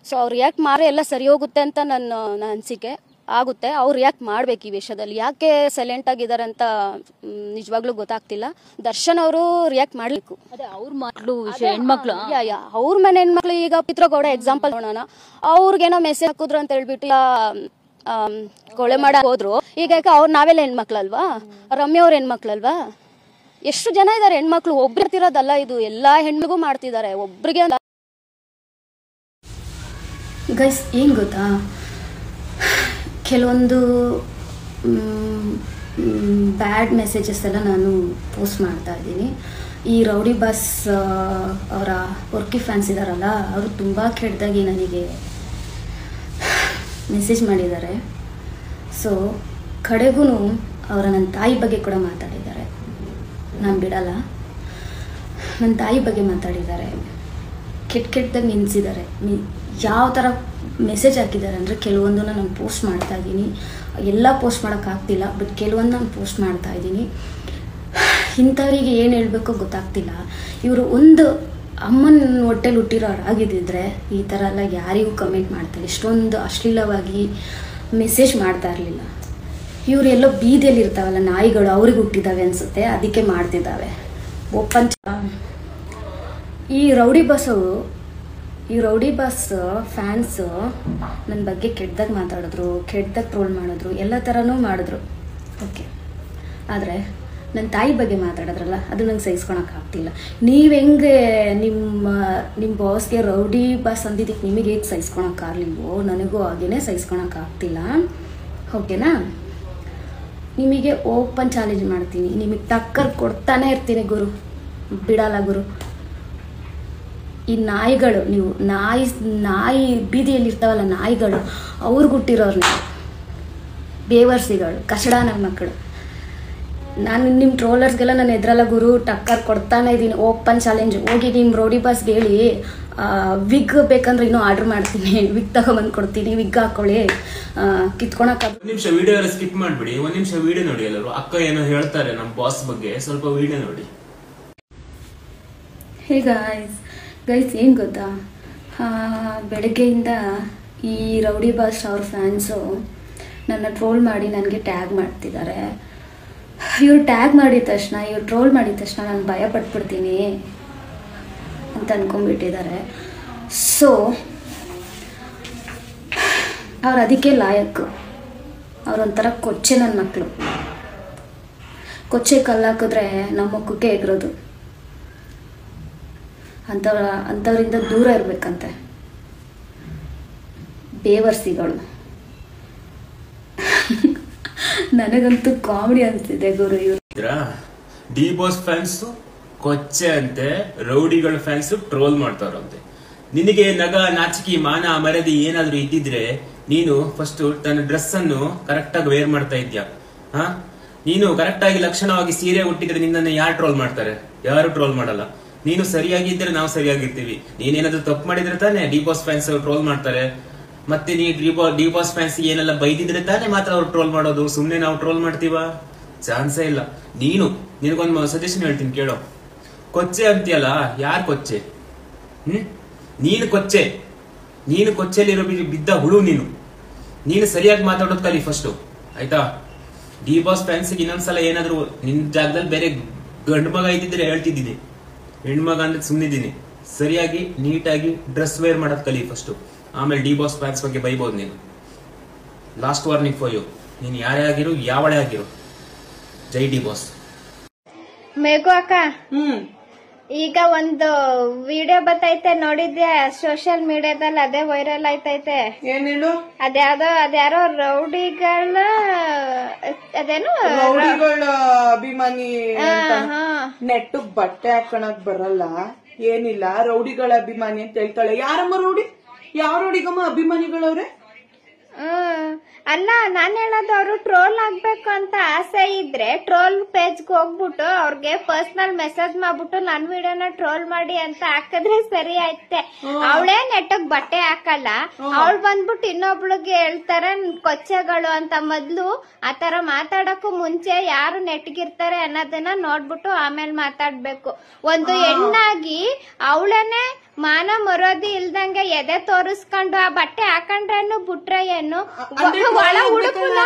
So ಅವ್ರು react ಮಾರೆ ಎಲ್ಲ ಸರಿ ಹೋಗುತ್ತೆ ಅಂತ ನನ್ನ ಅನಿಸಿಕೆ ಆಗುತ್ತೆ. ಅವ್ರು ರಿಯಾಕ್ಟ್ ಮಾಡ್ಬೇಕು ಈ ವಿಷಯದಲ್ಲಿ. ಯಾಕೆ ಸೈಲೆಂಟ್ ಆಗಿದ್ದಾರೆ ಅಂತ ನಿಜವಾಗ್ಲೂ ಗೊತ್ತಾಗ್ತಿಲ್ಲ. ದರ್ಶನ್ ಅವರು ರಿಯಾಕ್ಟ್ ಮಾಡ್ಬೇಕು. ಅದೇ ಅವ್ರ ಮಕ್ಳು ವಿಷಯ ಹೆಣ್ಮಕ್ಳು ಅವ್ರ ಮನೆ ಹೆಣ್ಮಕ್ಳು ಈಗ ಪಿತ್ರಗೌಡ ಎಕ್ಸಾಂಪಲ್ ನೋಡೋಣ. ಅವ್ರಿಗೇನೋ ಮೆಸೇಜ್ ಹಾಕಿದ್ರು ಅಂತ ಹೇಳ್ಬಿಟ್ಟು ಕೊಳೆ ಮಾಡಕ್ ಹೋದ್ರು. ಈಗ ಅವ್ರು ನಾವೆಲ್ಲ ಹೆಣ್ಮಕ್ಳಲ್ವಾ, ರಮ್ಯ ಅವ್ರ ಹೆಣ್ಮಕ್ಳಲ್ವಾ? ಎಷ್ಟು ಜನ ಇದಾರೆ ಹೆಣ್ಮಕ್ಳು, ಒಬ್ರಿರೋದಲ್ಲ ಇದು, ಎಲ್ಲಾ ಹೆಣ್ಮಗೂ ಮಾಡ್ತಿದ್ದಾರೆ. ಒಬ್ರಿಗೆ ಗೈಸ್ ಏನ್ ಗೊತ್ತಾ, ಕೆಲವೊಂದು ಬ್ಯಾಡ್ ಮೆಸೇಜಸ್ ಎಲ್ಲ ನಾನು ಪೋಸ್ಟ್ ಮಾಡ್ತಾ ಇದ್ದೀನಿ. ಈ ರೌಡಿ ಬಾಸ್ ಅವರ ವರ್ಕಿ ಫ್ಯಾನ್ಸ್ ಇದ್ದಾರಲ್ಲ, ಅವರು ತುಂಬ ಕೆಟ್ಟದಾಗಿ ನನಗೆ ಮೆಸೇಜ್ ಮಾಡಿದ್ದಾರೆ. ಸೊ ಕಡೆಗೂ ಅವರ ನನ್ನ ತಾಯಿ ಬಗ್ಗೆ ಕೂಡ ಮಾತಾಡಿದ್ದಾರೆ. ನಾನು ಬಿಡಲ್ಲ. ನನ್ನ ತಾಯಿ ಬಗ್ಗೆ ಮಾತಾಡಿದ್ದಾರೆ, ಕೆಟ್ಟದಾಗಿ ನಿಲ್ಲಿಸಿದ್ದಾರೆ. ಯಾವ ಥರ ಮೆಸೇಜ್ ಹಾಕಿದ್ದಾರೆ ಅಂದರೆ, ಕೆಲವೊಂದನ್ನು ನಾನು ಪೋಸ್ಟ್ ಮಾಡ್ತಾ ಇದ್ದೀನಿ. ಎಲ್ಲ ಪೋಸ್ಟ್ ಮಾಡೋಕ್ಕಾಗ್ತಿಲ್ಲ, ಬಟ್ ಕೆಲವೊಂದು ನಾನು ಪೋಸ್ಟ್ ಮಾಡ್ತಾ ಇದ್ದೀನಿ. ಇಂಥವರಿಗೆ ಏನು ಹೇಳಬೇಕೋ ಗೊತ್ತಾಗ್ತಿಲ್ಲ. ಇವರು ಒಂದು ಅಮ್ಮನ ಹೊಟ್ಟೆಲಿ ಹುಟ್ಟಿರೋರಾಗಿದ್ದಿದ್ರೆ ಈ ಥರ ಎಲ್ಲ ಯಾರಿಗೂ ಕಮೆಂಟ್ ಮಾಡ್ತಾರೆ, ಇಷ್ಟೊಂದು ಅಶ್ಲೀಲವಾಗಿ ಮೆಸೇಜ್ ಮಾಡ್ತಾ ಇರಲಿಲ್ಲ. ಇವರು ಎಲ್ಲೋ ಬೀದಿಯಲ್ಲಿ ಇರ್ತಾವಲ್ಲ ನಾಯಿಗಳು, ಅವ್ರಿಗೆ ಹುಟ್ಟಿದ್ದಾವೆ ಅನಿಸುತ್ತೆ, ಅದಕ್ಕೆ ಮಾಡ್ತಿದ್ದಾವೆ. ಓಪನ್ ಈ ರೌಡಿ ಬಾಸ್ ಫ್ಯಾನ್ಸು ನನ್ನ ಬಗ್ಗೆ ಕೆಟ್ಟದಾಗಿ ಮಾತಾಡಿದ್ರು, ಕೆಟ್ಟದಾಗಿ ಟ್ರೋಲ್ ಮಾಡಿದ್ರು, ಎಲ್ಲ ಥರನೂ ಮಾಡಿದ್ರು. ಓಕೆ, ಆದರೆ ನನ್ನ ತಾಯಿ ಬಗ್ಗೆ ಮಾತಾಡಿದ್ರಲ್ಲ, ಅದು ನಂಗೆ ಸಹಿಸ್ಕೊಳಕ್ಕಾಗ್ತಿಲ್ಲ. ನೀವು ಹೆಂಗೆ ನಿಮ್ಮ ಬಾಸ್ಗೆ ರೌಡಿ ಬಾಸ್ ಅಂದಿದ್ದಕ್ಕೆ ನಿಮಗೆ ಹೇಗೆ ಸಹಿಸ್ಕೊಳಕ್ಕಾಗಲಿಲ್ವೋ, ನನಗೂ ಹಾಗೇ ಸಹಿಸ್ಕೊಳಕ್ಕಾಗ್ತಿಲ್ಲ. ಓಕೆನಾ? ನಿಮಗೆ ಓಪನ್ ಚಾಲೆಂಜ್ ಮಾಡ್ತೀನಿ, ನಿಮಗೆ ಟಕ್ಕರ್ ಕೊಡ್ತಾನೆ ಇರ್ತೀನಿ ಗುರು, ಬಿಡಲ್ಲ ಗುರು. ಈ ನಾಯಿಗಳು, ನೀವು ನಾಯಿ ಬೀದಿಯಲ್ಲಿ ಇರ್ತಾವಲ್ಲ ನಾಯಿಗಳು, ಅವ್ರಿಗೆ ಹುಟ್ಟಿರೋರು ನೀವು, ಬೇವರ್ಸಿಗಳು, ಕಸಡ ನನ್ನ ಮಕ್ಕಳು. ನಾನು ನಿಮ್ಮ ಟ್ರೋಲರ್ಸ್ಗೆಲ್ಲ ನಾನು ಎದ್ರಲ್ಲ ಗುರು, ಟಕ್ಕರ್ ಕೊಡ್ತಾನೆ ಇದ್ದೀನಿ. Open challenge. ಹೋಗಿ ನಿಮ್ಮ ರೌಡಿ ಬಾಸ್ಗೆ ಹೇಳಿ, ವಿಗ್ ಬೇಕಂದ್ರೆ ಇನ್ನೂ ಆರ್ಡರ್ ಮಾಡ್ತೀನಿ, ವಿಗ್ ತಗೊಂಬಂದು ಕೊಡ್ತೀನಿ, ವಿಗ್ ಹಾಕೊಳ್ಳಿ, ಕಿತ್ಕೊಳಕ. ಒಂದ್ ನಿಮಿಷ ವಿಡಿಯೋ ಎಲ್ಲ ಸ್ಕಿಪ್ ಮಾಡ್ಬಿಡಿ, ಒಂದ್ ನಿಮಿಷ ವಿಡಿಯೋ ನೋಡಿ. ಎಲ್ಲರೂ ಅಕ್ಕ ಏನೋ ಹೇಳ್ತಾರೆ ನಮ್ಮ ಬಾಸ್ ಬಗ್ಗೆ, ಸ್ವಲ್ಪ ವಿಡಿಯೋ ನೋಡಿ. ಹೇ ಗೈಸ್ ಏನು ಗೊತ್ತಾ, ಬೆಳಗ್ಗೆಯಿಂದ ಈ ರೌಡಿ ಬಾಸ್ ಅವ್ರ ಫ್ಯಾನ್ಸು ನನ್ನ ಟ್ರೋಲ್ ಮಾಡಿ ನನಗೆ ಟ್ಯಾಗ್ ಮಾಡ್ತಿದ್ದಾರೆ. ಇವ್ರು ಟ್ಯಾಗ್ ಮಾಡಿದ ತಕ್ಷಣ, ಇವ್ರು ಟ್ರೋಲ್ ಮಾಡಿದ ತಕ್ಷಣ ನಾನು ಭಯ ಪಟ್ಬಿಡ್ತೀನಿ ಅಂತ ಅಂದ್ಕೊಂಡ್ಬಿಟ್ಟಿದ್ದಾರೆ. ಸೊ ಅವ್ರು ಅದಕ್ಕೆ ಲಾಯಕ್ಕು. ಅವ್ರೊಂಥರ ಕೊಚ್ಚೆ ನನ್ನ ಮಕ್ಕಳು. ಕೊಚ್ಚೆ ಕಲ್ಲಾಕಿದ್ರೆ ನಮ್ಮ ಮಕ್ಕಕ್ಕೆ ಎಗರೋದು. ಅಂಥವ್ರಿಂದ ದೂರ ಇರಬೇಕಂತೆ, ಬೇವರ್ಸಿಗಳು. ನನಗಂತೂ ಕಾಮಿಡಿ ಅನಿಸ್ತಿದೆ ಗುರು. ಡಿ ಬಾಸ್ ಫ್ಯಾನ್ಸ್ ಕೊಚ್ಚೆ ಅಂತೆ, ರೌಡಿಗಳ ಫ್ಯಾನ್ಸ್ ಟ್ರೋಲ್ ಮಾಡ್ತಾರಂತೆ. ನಿನಗೆ ನಗ ನಾಚಿಕೆ ಮಾನ ಮರ್ಯಾದೆ ಏನಾದ್ರೂ ಇದ್ದಿದ್ರೆ ನೀನು ಫಸ್ಟ್ ತನ್ನ ಡ್ರೆಸ್ ಅನ್ನು ಕರೆಕ್ಟ್ ಆಗಿ ವೇರ್ ಮಾಡ್ತಾ ಇದ್ಯಾ? ನೀನು ಕರೆಕ್ಟ್ ಆಗಿ ಲಕ್ಷಣವಾಗಿ ಸೀರೆ ಉಟ್ಟಿದ್ರೆ ನಿನ್ನನ್ನು ಯಾರು ಟ್ರೋಲ್ ಮಾಡ್ತಾರೆ? ಯಾರು ಟ್ರೋಲ್ ಮಾಡಲ್ಲ. ನೀನು ಸರಿಯಾಗಿದ್ರೆ ನಾವು ಸರಿಯಾಗಿರ್ತೀವಿ. ನೀನೇನಾದ್ರೂ ತಪ್ಪು ಮಾಡಿದ್ರೆ ತಾನೇ ಡಿ ಬಾಸ್ ಫ್ಯಾನ್ಸ್ ಟ್ರೋಲ್ ಮಾಡ್ತಾರೆ. ಮತ್ತೆ ನೀ ಡಿ ಬಾಸ್ ಫ್ಯಾನ್ಸ್ ಏನೆಲ್ಲ ಬೈದಿದ್ರೆ ತಾನೇ ಮಾತ್ರ ಅವ್ರು ಟ್ರೋಲ್ ಮಾಡೋದು. ಸುಮ್ನೆ ನಾವು ಟ್ರೋಲ್ ಮಾಡ್ತೀವ? ಚಾನ್ಸೇ ಇಲ್ಲ. ನಿನಗೊಂದು ಸಜೆಷನ್ ಹೇಳ್ತೀನಿ ಕೇಳೋ. ಕೊಚ್ಚೆ ಅಂತೀಯಲ್ಲ, ಯಾರು ಕೊಚ್ಚೆ? ನೀನು ಕೊಚ್ಚೆ. ನೀನು ಕೊಚ್ಚೆಲಿರೋ ಬಿದ್ದ ಹುಳು ನೀನು ಸರಿಯಾಗಿ ಮಾತಾಡೋದು ಕಲಿ ಫಸ್ಟ್, ಆಯ್ತಾ? ಡಿ ಬಾಸ್ ಫ್ಯಾನ್ಸ್ಗೆ ಇನ್ನೊಂದ್ಸಲ ಏನಾದ್ರು ನಿನ್ ಜಾಗದಲ್ಲಿ ಬೇರೆ ಗಂಡು ಮಗ ಇದ್ದಿದ್ರೆ ಹೇಳ್ತಿದ್ದೀನಿ, ಹೆಣ್ಮಗ ಅಂದ್ರೆ ಸುಮ್ಮನಿದ್ದೀನಿ. ಸರಿಯಾಗಿ ನೀಟಾಗಿ ಡ್ರೆಸ್ ವೇರ್ ಮಾಡೋದ್ ಕಲಿ ಫಸ್ಟ್, ಆಮೇಲೆ ಡಿ ಬಾಸ್ ಫ್ಯಾನ್ಸ್ ಬಗ್ಗೆ ಬೈಬಹುದು ನೀನು. Last warning for you. ನೀನು ಯಾರೇ ಆಗಿರು, ಯಾವಳೇ ಆಗಿರು. ಜೈ ಡಿ ಬಾಸ್. ಮೇಘು ಅಕ್ಕ, ಈಗ ಒಂದು ವಿಡಿಯೋ ಬರ್ತೈತೆ, ನೋಡಿದ್ಯಾ? ಸೋಷಿಯಲ್ ಮೀಡಿಯಾದಲ್ಲಿ ಅದೇ ವೈರಲ್ ಆಯ್ತೈತೆ. ಏನ್ ಹೇಳು? ಅದ್ಯಾರೋ ರೌಡಿಗಳ ರೌಡಿಗಳ ಅಭಿಮಾನಿ ನೆಟ್ಟು ಬಟ್ಟೆ ಹಾಕಣಕ್ ಬರಲ್ಲ, ಏನಿಲ್ಲ. ರೌಡಿಗಳ ಅಭಿಮಾನಿ ಅಂತ ಹೇಳ್ತಾಳೆ. ಯಾರಮ್ಮ ರೌಡಿ? ಯಾವ ರೌಡಿಗಮ್ಮ ಅಭಿಮಾನಿಗಳವ್ರೆ? ಅಲ್ಲ, ನಾನ್ ಹೇಳೋದು, ಅವರು ಟ್ರೋಲ್ ಆಗ್ಬೇಕು ಅಂತ ಆಸೆ ಇದ್ರೆ ಟ್ರೋಲ್ ಪೇಜ್ಗೆ ಹೋಗ್ಬಿಟ್ಟು ಅವ್ರಿಗೆ ಪರ್ಸನಲ್ ಮೆಸೇಜ್ ಮಾಡ್ಬಿಟ್ಟು ನನ್ ವಿಡಿಯೋನ ಟ್ರೋಲ್ ಮಾಡಿ ಅಂತ ಹಾಕಿದ್ರೆ ಸರಿ ಆಯ್ತೆ. ಅವಳೇ ನೆಟ್ಟಗ್ ಬಟ್ಟೆ ಹಾಕಲ್ಲ, ಅವಳು ಬಂದ್ಬಿಟ್ಟು ಇನ್ನೊಬ್ಳಿಗೆ ಹೇಳ್ತಾರೆ ಕೊಚ್ಚೆಗಳು ಅಂತ. ಮೊದ್ಲು ಆತರ ಮಾತಾಡಕ್ಕೂ ಮುಂಚೆ ಯಾರು ನೆಟ್ಗಿರ್ತಾರೆ ಅನ್ನೋದನ್ನ ನೋಡ್ಬಿಟ್ಟು ಆಮೇಲೆ ಮಾತಾಡ್ಬೇಕು. ಒಂದು ಹೆಣ್ಣಾಗಿ ಅವಳೇನೆ ಮಾನ ಮರೋದಿ ಇಲ್ದಂಗೆ ಎದೆ ತೋರಿಸ್ಕೊಂಡು ಆ ಬಟ್ಟೆ ಹಾಕೊಂಡ್ರೇನು ಬಿಟ್ರೆ ಏನು ಒಳ ಉಡುಪುನ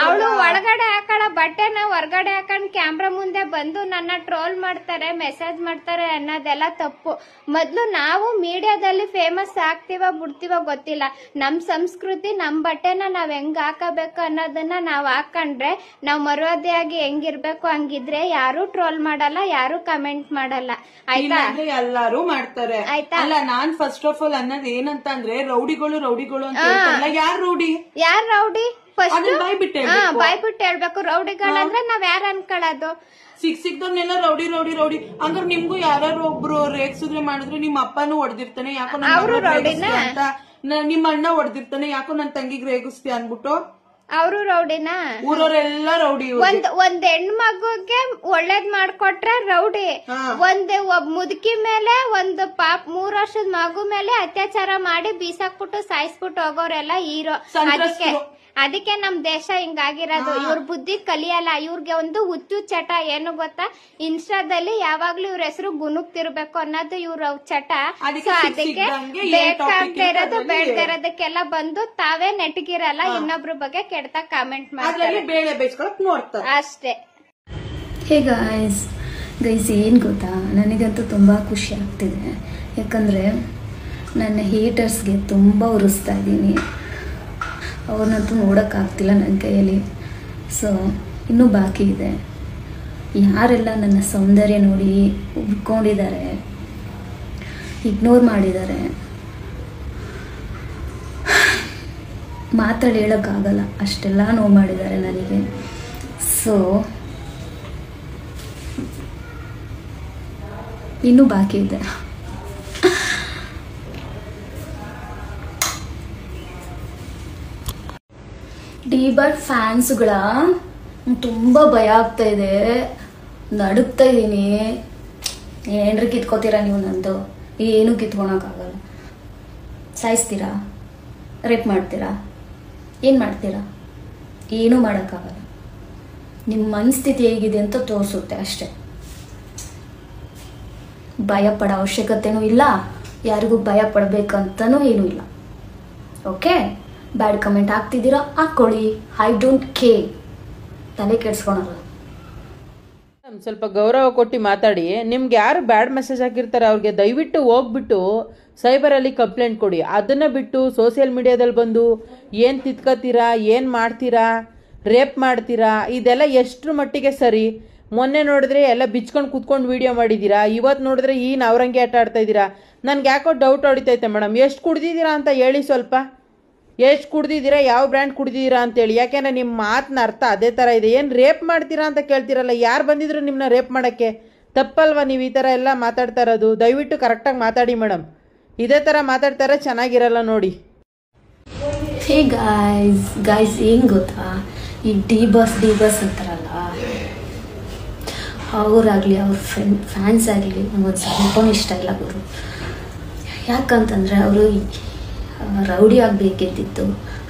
ಅವಳು ಒಳಗಡೆ ಹಾಕಳ ಬಟ್ಟೆನ ಹೊರಗಡೆ ಹಾಕೊಂಡ್ ಕ್ಯಾಮ್ರಾ ಮುಂದೆ ಬಂದು ನನ್ನ ಟ್ರೋಲ್ ಮಾಡ್ತಾರೆ, ಮೆಸೇಜ್ ಮಾಡ್ತಾರೆ ಅನ್ನೋದೆಲ್ಲ ತಪ್ಪು. ಮೊದ್ಲು ನಾವು ಮೀಡಿಯಾದಲ್ಲಿ ಫೇಮಸ್ ಆಗ್ತೀವ ಬಿಡ್ತೀವ ಗೊತ್ತಿಲ್ಲ. ನಮ್ ಸಂಸ್ಕೃತಿ ನಮ್ ಬಟ್ಟೆನ ನಾವ್ ಹೆಂಗ್ ಹಾಕಬೇಕು ಅನ್ನೋದನ್ನ ನಾವ್ ಹಾಕೊಂಡ್ರೆ ನಾವ್ ಮರ್ಯಾದೆಯಾಗಿ ಹೆಂಗಿರ್ಬೇಕು ಹಂಗಿದ್ರೆ ಯಾರು ಟ್ರೋಲ್ ಮಾಡಲ್ಲ, ಯಾರು ಕಮೆಂಟ್ ಮಾಡಲ್ಲ. ಆಯ್ತಾ? ಎಲ್ಲಾರು ಮಾಡ್ತಾರೆ. ಅಲ್ಲ, ನಾನ್ ಫಸ್ಟ್ ಆಫ್ ಆಲ್ ಅನ್ನೋದು ಏನಂತ ಅಂದ್ರೆ ರೌಡಿಗಳು ಅಂತ ಹೇಳ್ತಾರಲ್ಲ, ಯಾರ್ ರೌಡಿ? ಫಸ್ಟ್ ಬಾಯ್ಬಿಟ್ಟು ಹೇಳ್ಬೇಕು. ರೌಡಿಗಳಂದ್ರೆ ನಾವ್ ಯಾರು ಅನ್ಕೊಳ್ಳೋದು? ಸಿಕ್ದವ್ನೆಲ್ಲ ರೌಡಿ ಹಂಗಾರೆ ನಿಮ್ಗೂ ಯಾರು ಒಬ್ರು ರೇಗ್ಸಿದ್ರೆ ಮಾಡಿದ್ರೆ ನಿಮ್ಮ ಅಪ್ಪನೂ ಹೊಡೆದಿರ್ತಾನೆ, ಯಾಕೋ ಅಂತ ನಿಮ್ಮ ಅಣ್ಣ ಹೊಡೆದಿರ್ತಾನೆ, ಯಾಕೋ ನನ್ ತಂಗಿಗ್ ರೇಗಿಸ್ತಿ ಅನ್ಬಿಟ್ಟು ಅವರು ರೌಡಿನಾ? ಊರವರೆಲ್ಲ ರೌಡಿ. ಒಂದ್ ಹೆಣ್ಮಗುಗೆ ಒಳ್ಳೇದ್ ಮಾಡ್ಕೊಟ್ರೆ ರೌಡಿ. ಮುದುಕಿ ಮೇಲೆ ಒಂದು 3 ವರ್ಷದ ಮಗು ಮೇಲೆ ಅತ್ಯಾಚಾರ ಮಾಡಿ ಬೀಸಾಕ್ಬಿಟ್ಟು ಸಾಯಿಸ್ಬಿಟ್ಟು ಹೋಗೋರೆಲ್ಲ ಹೀರೋ. ಅದಕ್ಕೆ ನಮ್ ದೇಶ ಹಿಂಗಾಗಿರೋದು. ಇವ್ರ ಬುದ್ಧಿ ಕಲಿಯಲ್ಲ. ಇವ್ರಿಗೆ ಒಂದು ಹುಚ್ಚು ಚಟ ಏನು ಗೊತ್ತಾ? ಇನ್ಸ್ಟಾದಲ್ಲಿ ಯಾವಾಗ್ಲೂ ಇವ್ರ ಹೆಸರು ಗುನುಗ್ತಿರ್ಬೇಕು ಅನ್ನೋದು ಇವ್ರ ಚಟ. ಸೊ ಅದಕ್ಕೆ ಬೇಕಾಗ್ತಾ ಇರೋದು ಬೇಡದೇ ಇರೋದಕ್ಕೆಲ್ಲ ಬಂದು ತಾವೇ ನೆಟ್ಗಿರಲ್ಲ, ಇನ್ನೊಬ್ರ ಬಗ್ಗೆ ಕೆಡ್ತ ಕಾಮೆಂಟ್ ಮಾಡ್ತಾರೆ ಅಷ್ಟೇ. ಹೇ ಗೈಸ್ ಏನ್ ಗೊತ್ತಾ, ನನಗಂತೂ ತುಂಬಾ ಖುಷಿ ಆಗ್ತಿದೆ. ಯಾಕಂದ್ರೆ ನನ್ನ ಹೇಟರ್ಸ್ಗೆ ತುಂಬಾ ಉರಿಸ್ತಾ ಇದ್ದೀನಿ. ಅವ್ರನ್ನಂತೂ ನೋಡೋಕ್ಕಾಗ್ತಿಲ್ಲ ನನ್ನ ಕೈಯಲ್ಲಿ. ಸೊ ಇನ್ನೂ ಬಾಕಿ ಇದೆ. ಯಾರೆಲ್ಲ ನನ್ನ ಸೌಂದರ್ಯ ನೋಡಿ ಉಳ್ಕೊಂಡಿದ್ದಾರೆ, ಇಗ್ನೋರ್ ಮಾಡಿದ್ದಾರೆ, ಮಾತಾಡಿ ಹೇಳೋಕ್ಕಾಗಲ್ಲ, ಅಷ್ಟೆಲ್ಲ ನೋವು ಮಾಡಿದ್ದಾರೆ ನನಗೆ. ಸೊ ಇನ್ನೂ ಬಾಕಿ ಇದೆ. ಡಿ-ಬಾರ್ ಫ್ಯಾನ್ಸ್ಗಳ ತುಂಬ ಭಯ ಆಗ್ತಾ ಇದೆ, ನಡುಗ್ತಾ ಇದ್ದೀನಿ. ಏನ್ರಿ ಕಿತ್ಕೋತೀರಾ ನೀವು? ನಂದು ಏನು ಕಿತ್ಕೊಳಕ್ಕಾಗಲ್ಲ. ಸಾಯಿಸ್ತೀರಾ, ರೇಪ್ ಮಾಡ್ತೀರಾ, ಏನು ಮಾಡ್ತೀರಾ? ಏನೂ ಮಾಡೋಕ್ಕಾಗಲ್ಲ. ನಿಮ್ಮ ಮನಸ್ಥಿತಿ ಹೇಗಿದೆ ಅಂತ ತೋರಿಸುತ್ತೆ ಅಷ್ಟೆ. ಭಯ ಪಡೋ ಅವಶ್ಯಕತೆನೂ ಇಲ್ಲ, ಯಾರಿಗೂ ಭಯ ಪಡಬೇಕಂತನೂ ಏನೂ ಇಲ್ಲ. ಓಕೆ, ಬ್ಯಾಡ್ ಕಮೆಂಟ್ ಹಾಕ್ತಿದ್ದೀರಾ ಹಾಕೊಳ್ಳಿ, ಐ ಡೋಂಟ್ ಕೇರ್, ತಲೆ ಕೆಡ್ಸ್ಕೊಳಲ್ಲ. ಸ್ವಲ್ಪ ಗೌರವ ಕೊಟ್ಟು ಮಾತಾಡಿ. ನಿಮ್ಗೆ ಯಾರು ಬ್ಯಾಡ್ ಮೆಸೇಜ್ ಹಾಕಿರ್ತಾರೆ ಅವ್ರಿಗೆ ದಯವಿಟ್ಟು ಹೋಗ್ಬಿಟ್ಟು ಸೈಬರಲ್ಲಿ ಕಂಪ್ಲೇಂಟ್ ಕೊಡಿ. ಅದನ್ನ ಬಿಟ್ಟು ಸೋಷಿಯಲ್ ಮೀಡಿಯಾದಲ್ಲಿ ಬಂದು ಏನು ತಿತ್ಕೋತೀರಾ, ಏನು ಮಾಡ್ತೀರಾ, ರೇಪ್ ಮಾಡ್ತೀರಾ, ಇದೆಲ್ಲ ಎಷ್ಟರ ಮಟ್ಟಿಗೆ ಸರಿ? ಮೊನ್ನೆ ನೋಡಿದ್ರೆ ಎಲ್ಲ ಬಿಚ್ಕೊಂಡು ಕೂತ್ಕೊಂಡು ವಿಡಿಯೋ ಮಾಡಿದ್ದೀರಾ, ಇವತ್ತು ನೋಡಿದ್ರೆ ಈ ನವರಂಗಿ ಆಟ ಆಡ್ತಾ ಇದ್ದೀರಾ. ನನ್ಗೆ ಯಾಕೋ ಡೌಟ್ ಹೊಡಿತೈತೆ ಮೇಡಮ್. ಎಷ್ಟು ಕುಡ್ದಿದ್ದೀರಾ ಅಂತ ಹೇಳಿ ಸ್ವಲ್ಪ. ಎಷ್ಟು ಕುಡ್ದಿದ್ದೀರಾ, ಯಾವ ಬ್ರ್ಯಾಂಡ್ ಕುಡ್ದಿದ್ದೀರಾ ಅಂತೇಳಿ. ಯಾಕೆಂದರೆ ನಿಮ್ಮ ಮಾತನ್ನ ಅರ್ಥ ಅದೇ ಥರ ಇದೆ. ಏನು ರೇಪ್ ಮಾಡ್ತೀರಾ ಅಂತ ಕೇಳ್ತೀರಲ್ಲ, ಯಾರು ಬಂದಿದ್ರು ನಿಮ್ಮನ್ನ ರೇಪ್ ಮಾಡೋಕ್ಕೆ? ತಪ್ಪಲ್ವಾ ನೀವು ಈ ಥರ ಎಲ್ಲ ಮಾತಾಡ್ತಾ ಇರೋದು? ದಯವಿಟ್ಟು ಕರೆಕ್ಟಾಗಿ ಮಾತಾಡಿ ಮೇಡಮ್. ಇದೇ ಥರ ಮಾತಾಡ್ತಾರೆ ಚೆನ್ನಾಗಿರಲ್ಲ ನೋಡಿ. ಹೇ ಗಾಯ್ಸ್ ಏನು ಗೊತ್ತಾ, ಈ ಡಿ ಬಸ್ ಅಂತಾರಲ್ಲ, ಅವರಾಗಲಿ ಅವ್ರ ಫ್ಯಾನ್ಸ್ ಆಗಲಿ ನಮಗೊಂದು ಸ್ವಲ್ಪನೂ ಇಷ್ಟ ಇಲ್ಲ ಗುರು. ಯಾಕಂತಂದರೆ ಅವರು ರೌಡಿ ಆಗಬೇಕಿದ್ದಿತ್ತು,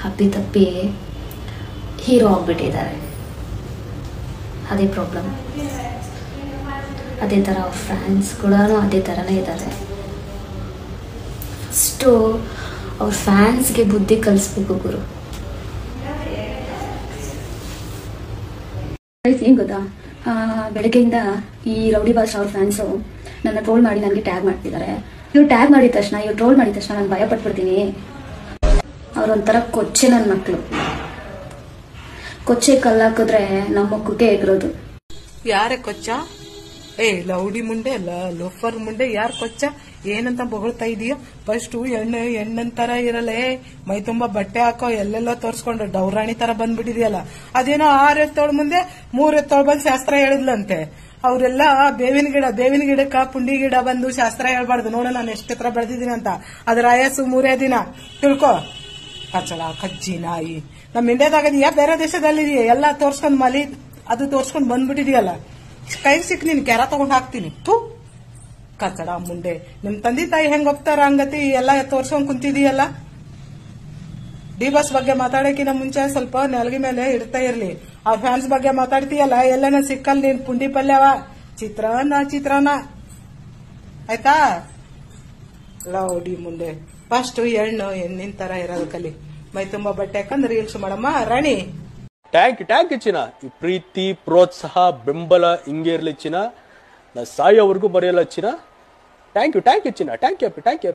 ಅಪ್ಪಿತಪ್ಪಿ ಹೀರೋ ಆಗಿಬಿಟ್ಟಿದ್ದಾರೆ. ಅದೇ ಪ್ರಾಬ್ಲಮ್. ಅದೇ ಥರ ಅವ್ರ ಫ್ಯಾನ್ಸ್ ಕೂಡ ಅದೇ ಥರನೇ ಇದ್ದಾರೆ. ಫಸ್ಟು ಅವ್ರ ಫ್ಯಾನ್ಸ್ಗೆ ಬುದ್ಧಿ ಕಲಿಸ್ಬೇಕು ಗುರು. ಏನು ಗೊತ್ತಾ, ಬೆಳಗ್ಗೆಯಿಂದ ಈ ರೌಡಿ ಬಾಸ್ ಅವ್ರ ಫ್ಯಾನ್ಸು ನನ್ನ ಟ್ರೋಲ್ ಮಾಡಿ ನನಗೆ ಟ್ಯಾಗ್ ಮಾಡ್ತಿದ್ದಾರೆ. ಇವ್ರು ಟ್ಯಾಗ್ ಮಾಡಿದ ತಕ್ಷಣ, ಇವ್ರು ಟ್ರೋಲ್ ಮಾಡಿದ ತಕ್ಷಣ ನಾನು ಭಯ ಪಟ್ಬಿಡ್ತೀನಿ. ಅವ್ರೊಂಥರ ಕೊಚ್ಚೆ ನನ್ನ ಮಕ್ಕಳು. ಕೊಚ್ಚೆ ಕಲ್ಲಾಕಿದ್ರೆ ನಮ್ಮ ಮಕ್ಕಳಿಗೆ ಎಗರೋದು. ಯಾರೇ ಕೊಚ್ಚ? ಲೌಡಿ ಮುಂಡೆ ಅಲ್ಲ, ಲೋಫರ್ ಮುಂಡೆ. ಯಾರ್ ಕೊಚ್ಚ? ಏನಂತ ಬೊಗಳ್ತಾ ಇದೀಯ? ಫಸ್ಟ್ ಹೆಣ್ಣಂತರ ಇರಲ್ಲ, ಮೈ ತುಂಬಾ ಬಟ್ಟೆ ಹಾಕೋ ಎಲ್ಲೆಲ್ಲೋ ತೋರ್ಸ್ಕೊಂಡು ಡೌರಾಣಿ ತರ ಬಂದ್ಬಿಟ್ಟಿದ್ಯಲ್ಲ. ಅದೇನೋ 6 ಎತ್ತೋಳ ಮುಂದೆ 3 ಎತ್ತೋಳ ಬಂದು ಶಾಸ್ತ್ರ ಹೇಳಿದ್ಲಂತೆ. ಅವರೆಲ್ಲ ಬೇವಿನ ಗಿಡಕ್ಕ ಪುಂಡಿ ಗಿಡ ಬಂದು ಶಾಸ್ತ್ರ ಹೇಳ್ಬಾರ್ದು. ನೋಡು ನಾನು ಎಷ್ಟು ಎತ್ತರ ಬೆಳೆದಿದ್ದೀನಿ ಅಂತ. ಅದ್ರ ಆಯಸ್ಸು 3 ದಿನ, ತಿಳ್ಕೊ. ಕಚ್ಚಡ ಕಜ್ಜಿ ನಾಯಿ. ನಮ್ ಇಂಡಿಯಾದಾಗದೀಯಾ ಬೇರೆ ದೇಶದಲ್ಲಿದೆಯಾ? ಎಲ್ಲ ತೋರ್ಸ್ಕೊಂಡ್ ಮಲಿ ಅದು ತೋರ್ಸ್ಕೊಂಡ್ ಬಂದ್ಬಿಟ್ಟಿದ್ಯಲ್ಲ. ಕೈಗೆ ಸಿಕ್ ನೀನ್ ಕ್ಯಾರ ತಗೊಂಡ್ ಹಾಕ್ತೀನಿ. ಥೂ ಕಚ್ಚಡ ಮುಂಡೆ. ನಿಮ್ ತಂದೆ ತಾಯಿ ಹೆಂಗ್ ಹೋಗ್ತಾರ ಹಂಗತಿ ಎಲ್ಲ ತೋರ್ಸ್ಕೊಂಡ್ ಕುಂತಿದೀಯಲ್ಲ. ಡಿ ಬಾಸ್ ಬಗ್ಗೆ ಮಾತಾಡೋಕಿನ ಮುಂಚೆ ಸ್ವಲ್ಪ ನೆಲಗಿ ಮೇಲೆ ಇಡ್ತಾ ಇರ್ಲಿ. ಆ ಫ್ಯಾನ್ಸ್ ಬಗ್ಗೆ ಮಾತಾಡ್ತೀಯಲ್ಲ, ಎಲ್ಲನ ಸಿಕ್ಕಲ್ ನೀನ್ ಪುಂಡಿ ಪಲ್ಯವ, ಚಿತ್ರಾನ್ನ ಆಯ್ತಾ? ಲೌಡಿ ಮುಂಡೆ ಫಸ್ಟ್ ಹೆಣ್ಣಿನ ತರ ಇರೋದು ಕಲಿ. ಮೈ ತುಂಬಾ ಬಟ್ಟೆ ಹಾಕಂದ್ರೆ ರೀಲ್ಸ್ ಮಾಡಮ್ಮ ರಾಣಿ. ಟ್ಯಾಂಕ್ ಯು ಚಿನ್ನ. ಈ ಪ್ರೀತಿ ಪ್ರೋತ್ಸಾಹ ಬೆಂಬಲ ಹಿಂಗೆ ಇರ್ಲಿ ಚಿನ್ನ. ನಾ ಸಾಯೋವರೆಗೂ ಬರೆಯಲ್ಲ ಚಿನ್ನ. ಥ್ಯಾಂಕ್ ಯು ಚಿನ್ನ. Thank you.